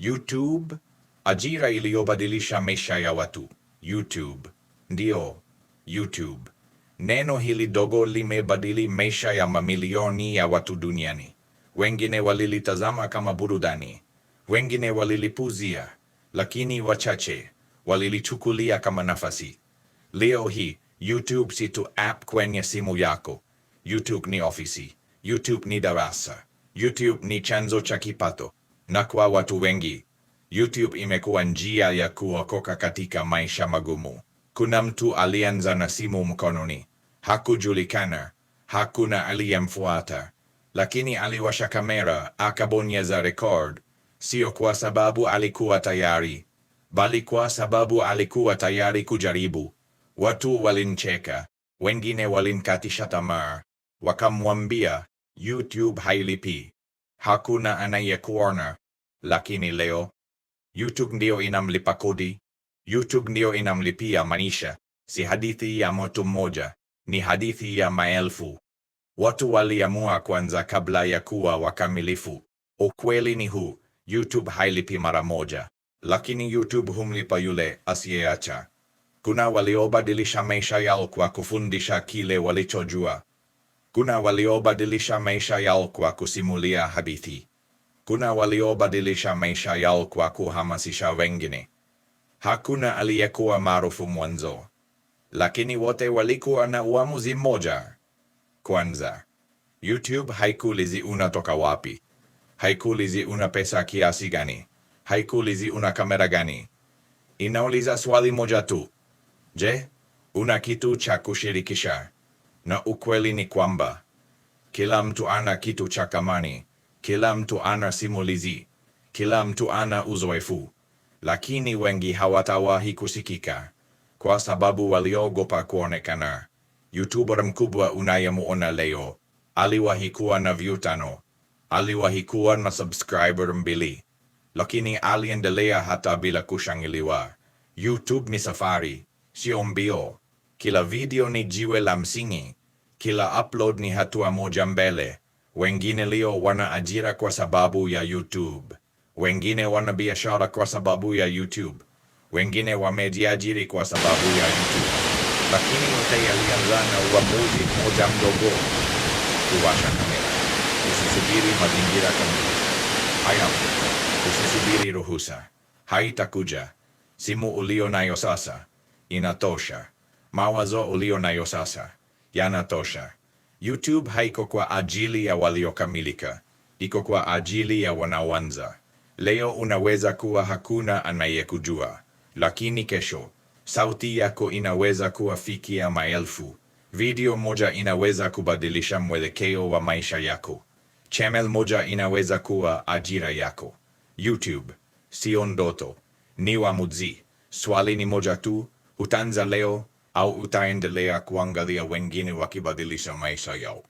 YouTube, ajira iliyobadilisha maisha ya watu. YouTube. Ndio, YouTube. Neno hili dogo limebadili maisha ya mamilioni ya watu duniani. Wengine walilitazama kama burudani, wengine walilipuzia, lakini wachache walilichukulia kama nafasi. Leo hii, YouTube si tu app kwenye simu yako. YouTube ni ofisi. YouTube ni darasa. YouTube ni chanzo cha kipato. Na kwa watu wengi, YouTube imekuwa njia ya kuokoka katika maisha magumu. Kuna mtu alianza na simu mkononi. Hakujulikana, hakuna aliyemfuata. Lakini aliwasha kamera, akabonyeza record. Sio kwa sababu alikuwa tayari, bali kwa sababu alikuwa tayari kujaribu. Watu walimcheka, wengine walimkatisha tamaa. Wakamwambia, YouTube hailipi. Hakuna anayekuona. Lakini leo, YouTube ndio inamlipa kodi. YouTube ndio inamlipia maisha. Si hadithi ya mtu mmoja, ni hadithi ya maelfu. Watu waliamua kwanza kabla ya kuwa wakamilifu. Ukweli ni huu, YouTube hailipi mara moja, lakini YouTube humlipa yule asiyeacha. Kuna waliobadilisha maisha yao kwa kufundisha kile walichojua. Kuna waliobadilisha maisha yao kwa kusimulia hadithi. Kuna waliobadilisha maisha yao kwa kuhamasisha wengine. Hakuna aliyekuwa maarufu mwanzo, lakini wote walikuwa na uamuzi mmoja. Kwanza, YouTube haikuulizi unatoka wapi. Haikuulizi una pesa kiasi gani. Haikuulizi una kamera gani. Inauliza swali moja tu. Je, una kitu cha kushirikisha? Na ukweli ni kwamba kila mtu ana kitu cha thamani. Kila mtu ana simulizi. Kila mtu ana uzoefu. Lakini wengi hawatawahi kusikika kwa sababu waliogopa kuonekana. YouTuber mkubwa unayemuona leo aliwahi kuwa na view 5. Aliwahi kuwa na subscriber 2. Lakini aliendelea hata bila kushangiliwa. YouTube ni safari, sio mbio. Kila video ni jiwe la msingi. Kila upload ni hatua moja mbele. Wengine leo wana ajira kwa sababu ya YouTube. Wengine wana biashara kwa sababu ya YouTube. Wengine wamejiajiri kwa sababu ya YouTube. Lakini yote yalianza na uamuzi mmoja mdogo: kuwasha kamera. Usisubiri mazingira kamili. Hayapo. Usisubiri ruhusa. Haitakuja. Simu ulio nayo sasa inatosha. Mawazo ulio nayo sasa yanatosha. YouTube haiko kwa ajili ya waliokamilika. Iko kwa ajili ya wanaoanza. Leo unaweza kuwa hakuna anayekujua, lakini kesho sauti yako inaweza kuwafikia maelfu. Video moja inaweza kubadilisha mwelekeo wa maisha yako. Channel moja inaweza kuwa ajira yako. YouTube sio ndoto, ni uamuzi. Swali ni moja tu: utaanza leo au utaendelea kuangalia wengine wakibadilisha maisha yao?